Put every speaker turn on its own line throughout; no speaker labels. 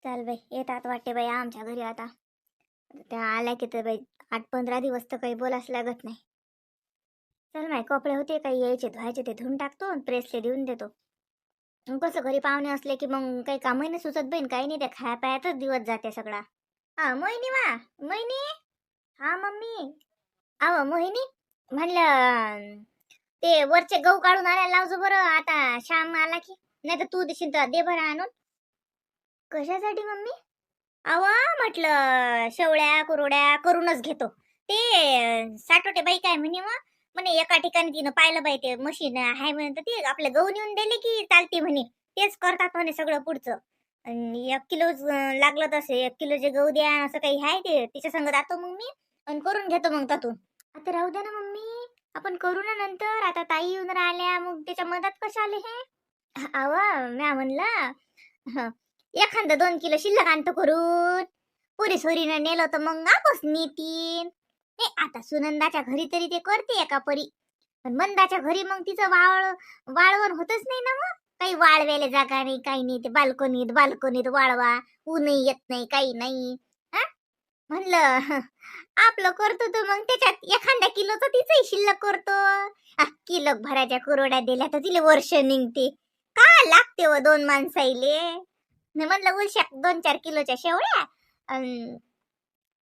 चाल बाई, येतात वाटते बाई आमच्या घरी आता. त्या आल्या की तर बाई 8-15 दिवस तर काही बोलास लागत नाही. चल माय कपडे होते काही यायचे धुवायचे ते धुवून टाकतो आणि प्रेसले देऊन देतो. मग कसं घरी पाहुणे असले की मग काही कामही नाही सुचत बहीण, काही नाही, त्या खाया पायातच दिवस जाते सगळा. हा मोहिनी वा, मोहिनी. हा मम्मी. आव मोहिनी, म्हणलं ते वरचे गहू काढून आणायला लावजो बरं आता श्याम आला की. नाही तर तू देशील तर दे बरं आणून. कशासाठी मम्मी? अव म्हटलं शेवळ्या कुरड्या करूनच घेतो. ते साठवते बाई काय म्हणे व, म्हणे एका ठिकाणी तिनं पाहिलं बाई ते मशीन आहे म्हणे, तर ते आपले गहू नेऊन दिले की चालते म्हणे. तेच करतात म्हणे सगळं पुढचं. आणि 1 किलो लागलं तसे 1 किलोचे गहू द्या असं काही आहे, ते तिच्या संग जातो मग मी आणि करून घेतो मग त्यातून. आता राहू द्या ना मम्मी, आपण करू ना नंतर. आता ताई येऊन राहिल्या मग त्याच्या मधात कशा आले हे. अव म्या म्हणलं एखादं 2 किलो शिल्लक आणतो करून. पुरी सोरीनं नेलं तर मग आपस नेतीन. हे आता सुनंदाच्या घरी तरी ते करते एका परी, पण मंदाच्या घरी मग तिचं वाळवण होतच नाही ना. मग काही वाळवायला जागा नाही, काही नाही, ते बाल्कनीत बाल्कनीत वाळवा, ऊनही येत नाही, काही नाही. हा म्हणलं आपलं करतो तर मग त्याच्यात एखाद्या किलोचं तिचंही शिल्लक करतो. किलो भराच्या कुरोड्या दिल्या तर तिला वर्ष निघते. का लागते व 2 माणसाईले. म्हणलं उलशा 2-4 किलोच्या शेवळ्या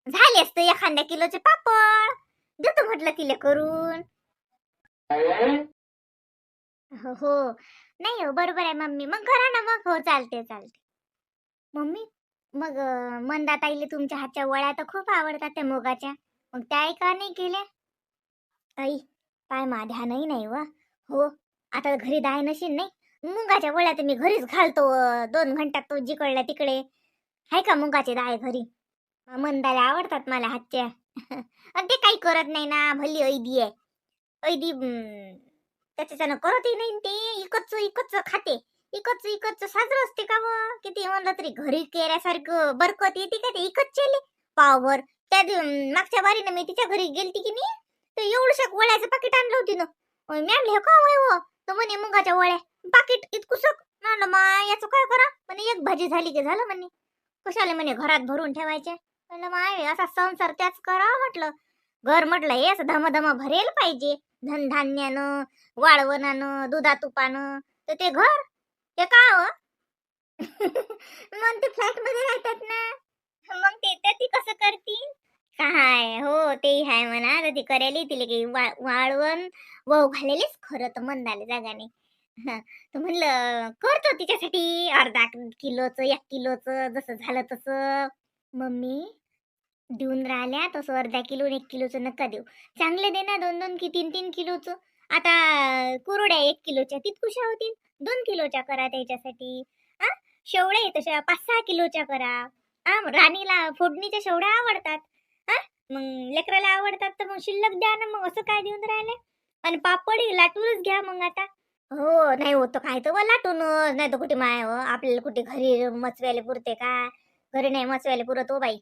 झाले असते एखाद्या किलोचे पापड, देतो म्हटलं तिला करून. हो हो, नाही हो बरोबर आहे मम्मी, मग करा ना मग. हो चालते चालते मम्मी. मग मंदाताईले तुमच्या हातच्या वड्या तर खूप आवडतात त्या मुगाच्या, मग त्या का नाही केल्या? आई पाय मा ध्यानही नाही व. हो आता घरी दाय नशील नाही, मुगाच्या वड्या तर मी घरीच घालतो. 2 घंट्यात तो जिकडल्या तिकडे. हाय का मुगाचे दाय घरी? मंदाला आवडतात मला हातच्या. आणि ते काही करत नाही ना, भली ऐदी आहे. ऐदी त्याच्यानं करतही नाही, ते इकच इकच खाते. इकच इकच साजरं असते का व. किती म्हणलं तरी घरी केल्यासारखं बरकत येते का ते इकत चेले पावभर. त्या मागच्या बारीनं मी तिच्या घरी गेलती की नाही, तर एवढ्या वळ्याचं पाकिट आणलं होती ना. मॅमले का होय हो, तर म्हणे मुगाच्या वळ्या पाकिट इतकुसक. म्हणलं मा याचं काय करा म्हणे, एक भाजी झाली की झालं म्हणे. कशाला म्हणे घरात भरून ठेवायचे. म्हणलं माय असा संसार त्याच करा म्हटलं. घर म्हटलं हे असं धमधम भरेल पाहिजे, धनधान्यानं, वाळवणानं, दुधा तुपानं. तर ते घर ते का हो. मग ते फ्लॅट मध्ये राहतात ना, मग ते तर ती कसं करतील. काय हो ते आहे म्हणा, तर ती करेल तिला काही वाळवण वाहू घालेलेच खरं तर मंदाले जागाने. तर म्हणलं करतो तिच्यासाठी अर्धा किलोचं 1 किलोचं जसं झालं तसं. मम्मी देऊन राहिल्या तसं अर्धा 1 किलोचं नका देऊ. चांगले दे ना, 2-2 की 3-3 किलोचं. आता कुरड्या 1 किलोच्या तितकुशा होतील, 2 किलोच्या करा त्याच्यासाठी. आ शेवळे तशा 5-6 किलोच्या करा. राणीला फोडणीच्या शेवड्या आवडतात. हा मग लेकराला आवडतात तर मग शिल्लक द्या ना, मग असं काय देऊन राहिले. आणि पापड लाटूनच घ्या मग आता. हो नाही होत काय तर लाटून, नाही तर कुठे माय आपल्याला कुठे घरी मचव्याला पुरते का. घरी नाही मचव्याला पुरत हो बाई.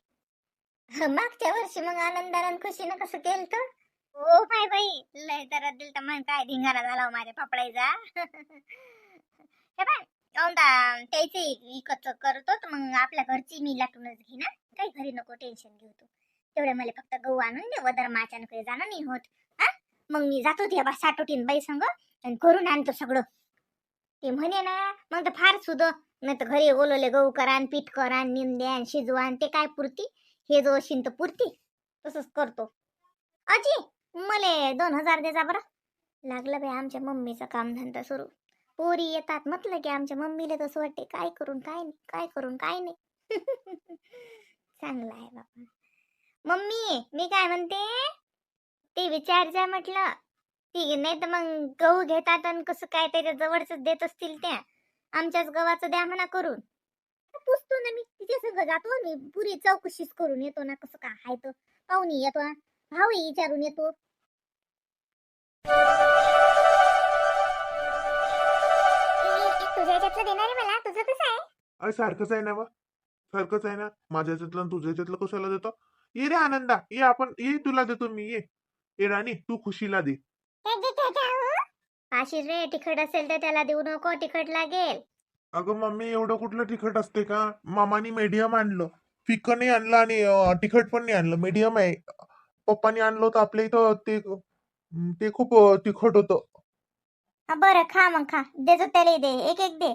मागच्या वर्षी मग आनंदानं खुशीनं कसं केलं तर. हो माय बाई, लय तर दिल तर मग काय धिंगाणा झाला हो माझ्या पापडाईचा. हे बाय औंदा त्याचे इकत करतो तर मग आपल्या घरची मी लाटूनच घे ना. काही घरी नको टेन्शन घेऊ तू. तेवढे मला फक्त गहू आणून दे, वदर माचान काही जाणं नाही होत. हा मग मी जातो ते बा साठवटीन बाई संग आणि करून आणतो सगळं. ते म्हणे ना मग तर फार सुद. नाही तर घरी ओलोले गहू करा आणि पीठ करा आणि निंद्या आणि शिजवा आणि ते काय पुरती. हे जो अशीन तर पुरती. तसंच करतो. अजी मले 2,000 दे जा बरं. लागलं बाई आमच्या मम्मीचा कामधंदा सुरू. पोरी येतात म्हटलं की आमच्या मम्मीला तसं वाटते काय करून काय नाही, काय करून काय नाही. चांगलं आहे बाबा. मम्मी मी काय म्हणते, ते विचारजा म्हटलं. ती नाही तर मग गहू घेतात आणि कसं काय त्याच्या जवळच देत असतील त्या. आमच्याच गव्हाचं द्या म्हणा करून. पुसतो ना मी तिच्या सगळं जातो, मी पुरी चौकशीच करून येतो ना कसं काय आहे तर. पाहुणी येतो, भाऊही विचारून येतो. तुझ्या याच्यातलं देणार आहे मला, तुझं कसं आहे?
अरे सारखंच आहे ना बा. सारखंच आहे ना, माझ्या याच्यातलं आणि तुझ्या याच्यातलं कशाला देतो. ये रे आनंदा, ये आपण ये, तुला देतो मी. ये राणी तू खुशीला दे.
आशिष रे, तिखट असेल तर त्याला देऊ नको, तिखट लागेल.
अगं मम्मी, एवढं कुठलं तिखट असते का? मामानी मीडियम आणलं. फिकं नाही आणलं आणि तिखट पण नाही आणलं, मीडियम आहे. पप्पानी आणलं होतं आपल्या इथं, ते खूप तिखट होतं.
हा बरं खा मग खा, देतो त्याला दे, एक एक दे.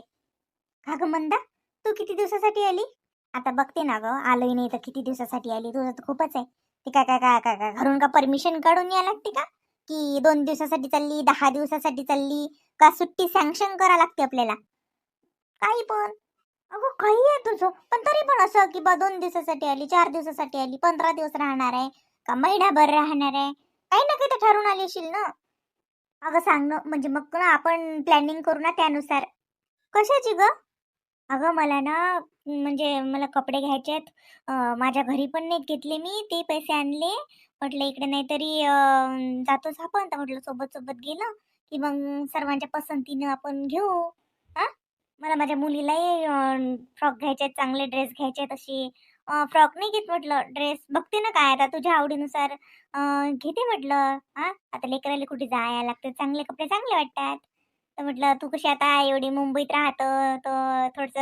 का ग मंदा, तू किती दिवसासाठी आली? आता बघते ना ग, आलोय नाही तर किती दिवसासाठी आली, तुझं तर खूपच आहे. ते काय काय काय काय काय घरून का परमिशन काढून या लागते का? की 2 दिवसासाठी चालली, 10 दिवसासाठी चालली, का सुट्टी सँक्शन करा लागते आपल्याला? काही पण. अगं काही आहे तुझं, पण तरी पण असं की बा 2 दिवसासाठी आली, 4 दिवसासाठी आली, 15 दिवस राहणार आहे, का महिनाभर राहणार आहे, काही ना काही तर ठरवून आली असेल ना. अगं सांग ना, म्हणजे मग ना आपण प्लॅनिंग करू ना त्यानुसार. कशाची ग? अगं मला ना, म्हणजे मला कपडे घ्यायचे आहेत. माझ्या घरी पण नाहीत घेतले मी, ते पैसे आणले. म्हटलं इकडे नाहीतरी जातोच आपण, तर म्हटलं सोबत सोबत गेलं की मग सर्वांच्या पसंतीनं आपण घेऊ. हा, मला माझ्या मुलीलाही फ्रॉक घ्यायचे आहेत, चांगले ड्रेस घ्यायचे आहेत. अशी फ्रॉक नाही घेत म्हटलं, ड्रेस बघते ना काय आता तुझ्या आवडीनुसार घेते म्हटलं. हा, आता लेकराला कुठे जायला लागते, चांगले कपडे चांगले वाटतात. तर म्हटलं तू कशी आता एवढी मुंबईत राहतं तर थोडस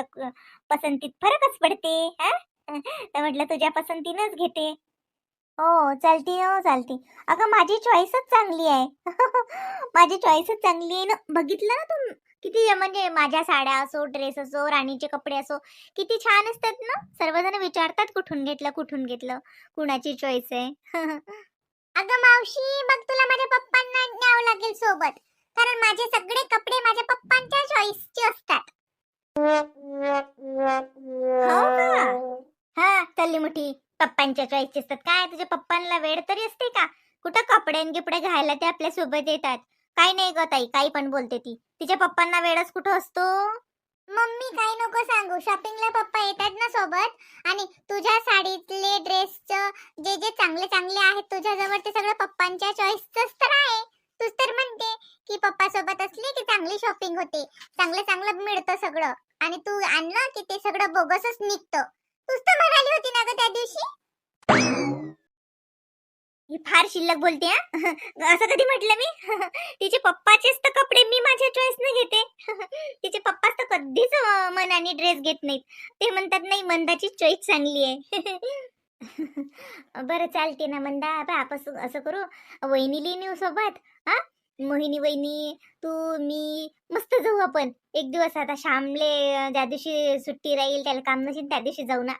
पसंतीत फरकच पडते. हा तर म्हटलं तुझ्या पसंतीनच घेते. हो चालती, हो चालती. अगं माझी चॉईसच चांगली आहे. माझी चॉईसच चांगली आहे ना, बघितलं ना तू? किती म्हणजे माझ्या साड्या असो, ड्रेस असो, राणीचे कपडे असो, किती छान असतात ना. सर्वजण विचारतात कुठून घेतलं, कुठून घेतलं, कुणाची चॉईस आहे. अगं मावशी, मग तुला माझ्या पप्पांना न्यावं लागेल सोबत, कारण माझे सगळे कपडे माझ्या पप्पांच्या चॉईसचे असतात. हो का? हा चालली मोठी, पप्पांच्या चॉईसचे असतात काय? तुझ्या पप्पांना वेळ तरी असते का? कुठं कपडे न गिपडे घ्यायला ते आपल्या सोबत येतात? काही नाही ग ताई, काही पण बोलते ती. तिच्या पप्पांना वेळच कुठं असतो? मम्मी काही नको सांगू, शॉपिंगला पप्पा येतात ना सोबत. आणि तुझ्या साडीतले ड्रेसचं जे जे चांगले चांगले आहेत तुझ्याजवळ, ते सगळं पप्पांच्या चॉईसचंच तर आहे. तूच तर म्हणते की पप्पा सोबत असले की चांगली शॉपिंग होते, चांगलं चांगलं मिळतं सगळं, आणि तू आणलं की ते सगळं बोगसच निघतं. तूच तर म्हणाली होती ना ग त्या दिवशी. ही फार शिल्लक बोलते हा. असं कधी म्हटलं मी? तिचे पप्पाचेच तर कपडे मी माझ्या चॉईसने घेते. तिचे पप्पाच तर कधीच मनाने ड्रेस घेत नाहीत. ते म्हणतात नाही, मंदाची चॉईस चांगली आहे. बरं चालते ना मंदा, आता आपण असं करू, वहिनीला नेऊ सोबत. हा, मोहिनी वहिनी, तू, मी मस्त जाऊ आपण एक दिवस. आता श्यामले ज्या दिवशी सुट्टी राहील, त्याला काम नसेल, त्या दिवशी जाऊ ना.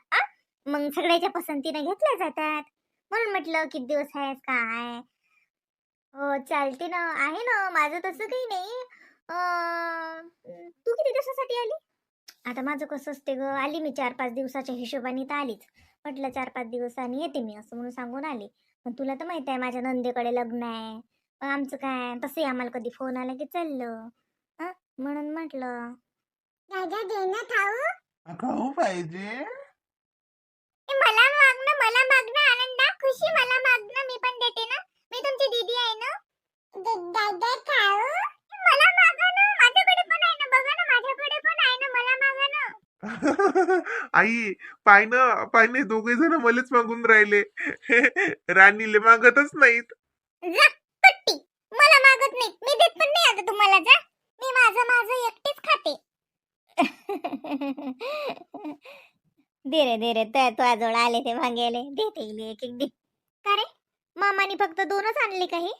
मग सगळ्याच्या पसंतीने घेतल्या जातात. म्हणून म्हटलं किती दिवस आहेस काय. हो चालते ना, आहे ना माझं तसं काही नाही. तू किती दिवसासाठी आली? आता माझं कसं असते ग, आली मी 4-5 दिवसाच्या हिशोबाने तर आलीच. म्हटलं 4-5 दिवसांनी येते मी असं म्हणून सांगून आले. पण तुला तर माहित आहे माझ्या नंदेकडे लग्न आहे. पण आमचं काय तसंही आम्हाला कधी फोन आला की चाललं. हं? म्हणून म्हटलं दादा दे ना खाऊ.
खाऊ पाहिजे.
मला मागणं, मला मागणं आनंदा, खुशी मला मागणं, मी पण देते ना. मी तुमची दीदी आहे ना. दादा खाऊ. मला मागा ना, माझ्याकडे पण आहे ना, बघा ना माझ्याकडे पण आहे ना, मला मागा ना.
आई, पाय ना दोघे जण मलाच मागून राहिले. राणीले मागतच नाहीत.
जा पट्टी, मला मागत नाही, मी देत पण नाही आता तुम्हाला. जा, मी माझं माझं एकटीच खाते. दे रे दे रे, तुझ्याजवळ आले ते मागायले, देते एक एक दे. का रे, मामानी फक्त 2च आणले काही?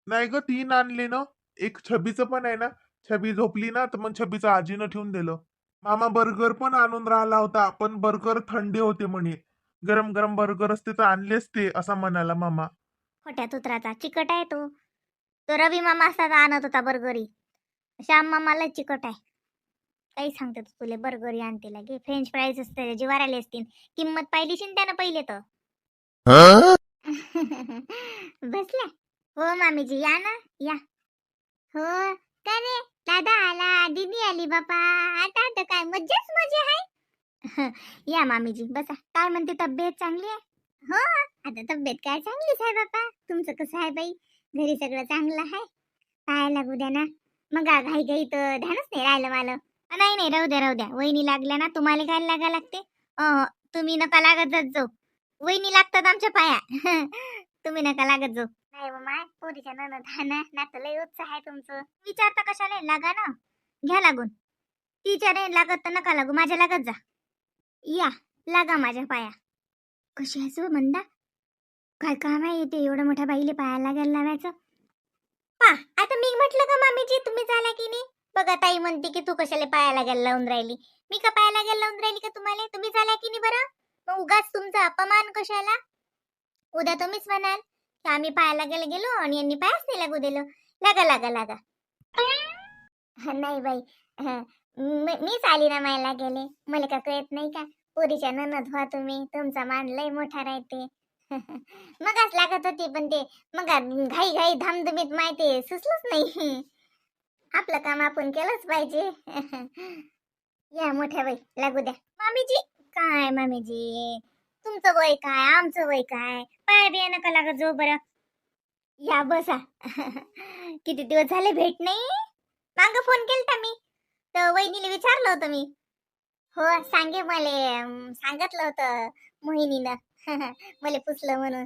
नाही ग, 3 आणले ना. एक छबीचं पण आहे ना. छबी झोपली ना, तर मग छबीचं आजीनं ठेवून दिलं. मामा बर्गर पण आणून राहिला होता, पण बर्गर थंडे होते म्हणे. गरम गरम बर्गर असते तर आणलेच ते, असा म्हणाला मामा.
खोट्यात उतराचा चिकट आहे तो. तो रवी मामा असता तर आणत होता बर्गरी. श्याम मामाला चिकट आहे. काही सांगते तू, तुले बर्गरी आणते लागे, फ्रेंच फ्राईज असते जीवार आले असतील. किंमत पाहिलीशी त्यानं पहिले तर. बसल्या. हो मामीजी या ना, या. हो, का रे, दादा आला, दीदी आली बापा. आता आता काय मज्जाच मजा आहे. या मामीजी बसा. काय म्हणते, तब्येत चांगली आहे? हो, आता तब्येत काय चांगलीच आहे बापा. तुमचं कसं आहे बाई? घरी सगळं चांगलं आहे? पाहायला लागू द्या ना. मग घाई घाई तर ध्यानच नाही राहिलं मला. नाही नाही, राहू द्या राहू द्या. वहिनी लागल्या ना, तुम्हाला काय लागा लागते? तुम्ही नका लागत जात जाऊ. वहिनी लागतात आमच्या पाया. तुम्ही नका लागत जाऊ. नाही मग माय पोरीच्या ननद आहे ना, नातं लय उत्साह आहे तुमचं. विचारता कशाला, लागा ना, घ्या लागून. तिच्या नाही लागत तर नका लागू, माझ्या लागत जा. या, लागा माझ्या पाया. कशी आहेस व मंदा? काय काम आहे ते एवढ्या मोठ्या बाईले पाया लागायला लावायचं? पा, आता मी म्हटलं का मामीजी तुम्ही झाला की नाही? बघा ताई म्हणते की तू कशाला पाया लागायला लावून राहिली. मी का पाया लागायला लावून राहिली का तुम्हाला? तुम्ही झाला की नाही बरं? मग उगाच तुमचा अपमान कशाला? उद्या तुम्हीच म्हणाल की आम्ही पाया लागायला गेलो आणि यांनी पायाच नाही लागू दिलं. लागा लागा लागा. नाही बाई, मीच आली ना मायला गेले, मला का कळत नाही का? पोरीच्या ननद व्हा तुम्ही, तुमचा मान लय मोठा राहते. मगच लागत होती पण ते मग घाई घाई धामधुमीत माहिती सुचलंच नाही. आपलं काम आपण केलंच पाहिजे. या मोठ्या बाई लागू द्या. मामीजी काय मामीजी, तुमचं वय काय आमचं वय काय, पाय बिया नका लागत जो बरं. या बसा. किती दिवस झाले भेट नाही. मागं फोन केलता मी तर वहिनीला विचारलं होतं मी. हो सांगे मले, सांगितलं होतं मोहिनीनं. मला पुसलं म्हणून.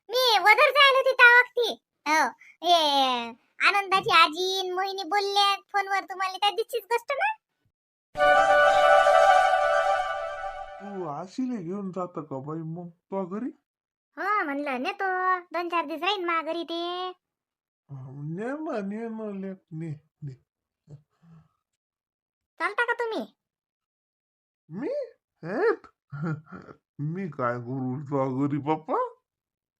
मी वदर जायला होती त्या वक्ती. हो, हे आनंदाची आजी आणि मोहिनी बोलल्या फोनवर तुम्हाला त्या दिवशीच गोष्ट ना.
तू आशीले घेऊन जात का बाई मग तो घरी?
हो म्हणलं नेतो, 2-4 दिवस राहीन मा घरी ते.
ने ना लेक ने ने.
चालता का तुम्ही?
मी हेट. मी काय करू तुझ्या घरी बाप्पा?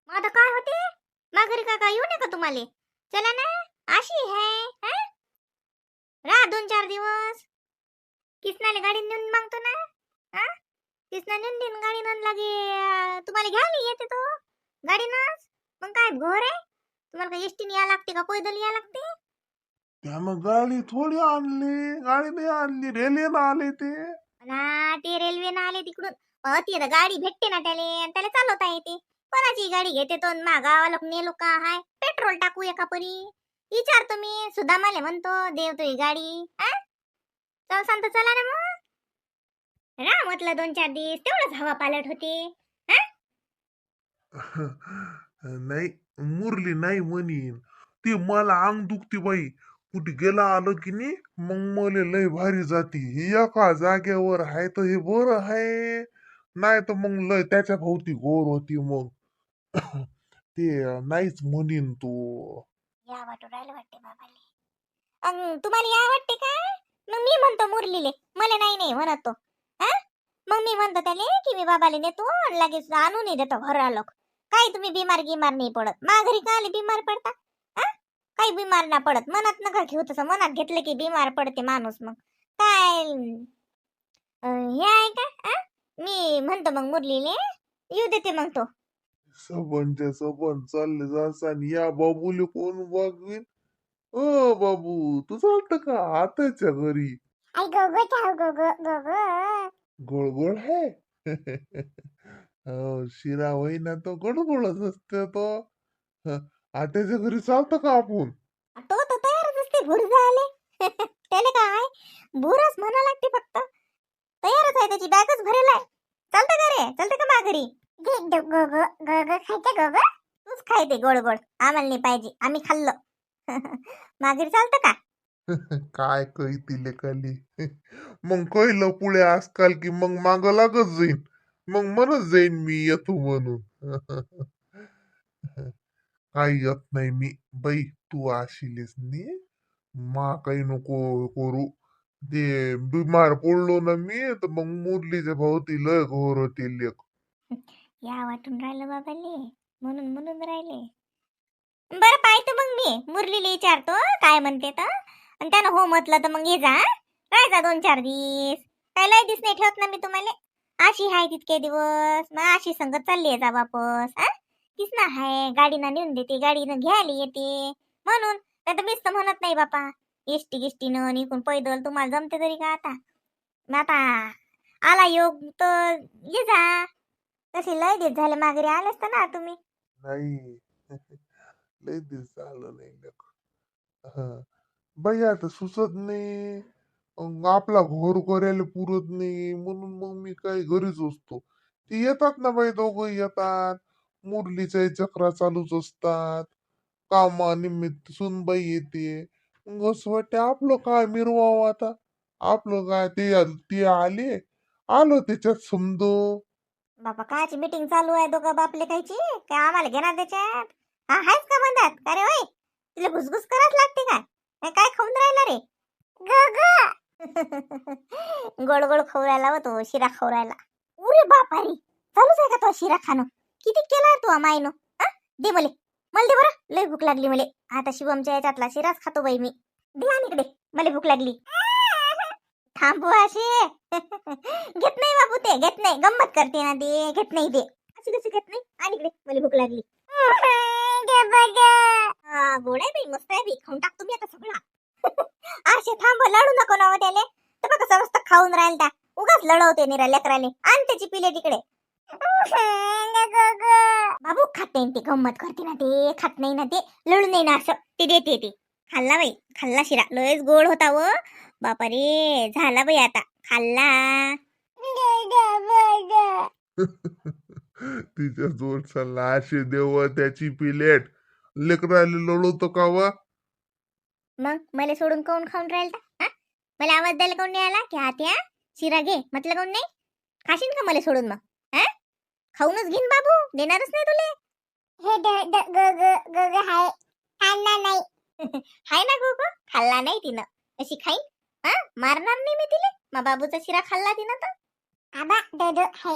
मग आता काय होते, मा घरी काय येऊ नका तुम्हाला. चला ना, अशी है. राहा 2-4 दिवस. किसनाले गाडी नेऊन मागतो ना. हा, किसना नेऊन देईन गाडी नन लागे. तुम्हाला घ्यायला येते तो गाडीनच. मग काय घोर आहे तुम्हाला? काय एसटीने या लागते का पैदल या लागते?
त्यानं गाडी थोडी आणली, गाडी नाही आणली, रेल्वेनं आले ते.
ना ते रेल्वेनं आले तिकडून. ती आता गाडी भेटते ना त्याले आणि त्याला चालवता येते. कोणाची गाडी घेते तो मागावाला नेलो का हाय? पेट्रोल टाकू एका परी. विचारतो मी सुदामाले म्हणतो देव तुझी गाडी. चल सांगतो चला ना मग. रा म्हटलं 2-4 दिवस तेवढंच हवा पालट होते.
नाही, मुरली नाही म्हणीन ती. मला अंग दुखती बाई, कुठे गेला आलं की नाही मग मला लय भारी जाती. हे एका जागेवर आहे तर हे बरं आहे, नाही तर मग लय त्याच्या भोवती गोर होती मग. ते नाहीच म्हणीन तू.
या वाटू राहिलं वाटते बाबाले. तुम्हाला या वाटते का? मग मी म्हणतो मुरलीले, मला नाही नाही म्हणत तो. हा, मग मी म्हणतो त्याले की मी बाबाले नेतो आणि लगेच आणून देतो घर आलो. काही तुम्ही बिमार गिमार नाही पडत. मा घरी का आले बिमार पडता? काही बिमार ना पडत. मनात नका घेऊ तसं. मनात घेतलं की बिमार पडते माणूस. मग काय हे आहे का? मी म्हणतो मग मुरलीले येऊ देते मग तो.
सबनच्या सबन चालले जासान, या बाबूले कोण वागवीन? ओ बाबू, तू चालत का आताच्या घरी?
आई गोगो चाव गोगो गोगो.
गोड गोड है. हो, शिरा होईना तो गोड गोडच असते तो. हं, आत्याच्या घरी चालतं का आपण?
तो तर तयारच असते भूर झाले. त्याला काय भूरच म्हणा लागते फक्त. तयारच आहे, त्याची बॅगच भरेल आहे. चालतं का रे? चालतं का मा घरी? खायचं गोगो. तूच खाय ते गोड गोड, आम्हाला नाही पाहिजे, आम्ही खाल्लं. मा घरी चालतं का?
काय कळतीले खाली. मग कळलं पुढे आजकाल की मग माग लागत जाईन, मग म्हणत जाईन मी येतो म्हणून. काही येत नाही मी बाई, तू आशिलीस नी. मा काही नको करू. ते बिमार पडलो ना मी तर मग मुरलीच्या भोवती लय घोर होते लेक.
या वाटून राहिलं बाबाले, म्हणून म्हणून राहिले. बरं पाहतो मग मी मुरलीला विचारतो काय म्हणते तर. आणि त्यानं हो म्हटलं तर मग ये जा. राहायचा 2-4 दिवस. काय लय दिवस नाही ठेवत ना मी तुम्हाला. अशी हाय तितके दिवस मग अशी संगत चालली जा वापस. तीच ना हाय, गाडीनं नेऊन देते, गाडीनं घ्यायला येते म्हणून. नाही तर मीच तर म्हणत नाही बापा एसटी गिष्टीनं निघून पैदल तुम्हाला जमते तरी का आता. मग आता आला योग तर ये जा. तसे लय दिवस झाले माघारी आले असता ना तुम्ही.
नाही. लय दिवस झालं नाही लेक. हं. बाई आता सुचत नाही. आपला घोर करायला पुरत नाही म्हणून मग मी काही घरीच असतो. ते येतात ना बाई, दोघं येतात. मुरलीच्या चक्रा चालूच असतात. कामानिमित्त सुनबाई येते. मग असं वाटते आपलं काय मिरवावं आता. आपलं काय ते आले, आलो त्याच्यात समजो.
बापा काची मीटिंग चालू आहे दोघं बापले कायची काय आम्हाला घेणार त्याच्यात. हा आहेच का म्हणतात का रे होय तिला घुसघुस करायच लागते काय हे काय खाऊन राहिला रे ग ग गोड गोड खाऊ राहिला व तो शिरा खाऊ राहिला. उरे बापारी चालूच आहे का तो शिरा खाणं किती केला तू मायनो. दे मले मला दे बरं लय भूक लागली मले. आता शिवमच्या याच्यातला शिराच खातो बाई मी. दे आणि इकडे मला भूक लागली. थांबू असे घेत नाही बाबू ते घेत नाही गंमत करते ना ते घेत नाही ते अशी कशी घेत नाही. आणि इकडे मला भूक लागली. गोड आहे बाई मस्त आहे बाई खाऊन टाक तुम्ही आता सगळा. असे थांब लढू नको ना त्याले तर बघ कसं मस्त खाऊन राहील त्या उगाच लढवते निरा लेकराले आणि त्याची पिले तिकडे. बाबू खात नाही ते गंमत करते ना ते खात नाही ना ते लढू नाही ना असं ते देते ते. खाल्ला बाई खाल्ला शिरा लयच गोड होता व बापा रे झाला बाई आता खाल्ला.
तिच्या जोरचा लाशे देव त्याची प्लेट लेकराले लढवतो का व.
मग मला सोडून कोण खाऊन राहील का मला आवाज द्यायला कोण नाही आला की आत्या शिरा घे म्हटलं कोण नाही. खाशीन का मला सोडून मग खाऊनच घेईन बाबू देणारच नाही तुले. हे हाय खाल्ला नाही. हाय ना गोगो खाल्ला नाही तिनं अशी खाईन मारणार नाही मी तिले मग बाबूचा शिरा खाल्ला तिनं तर आबा हाय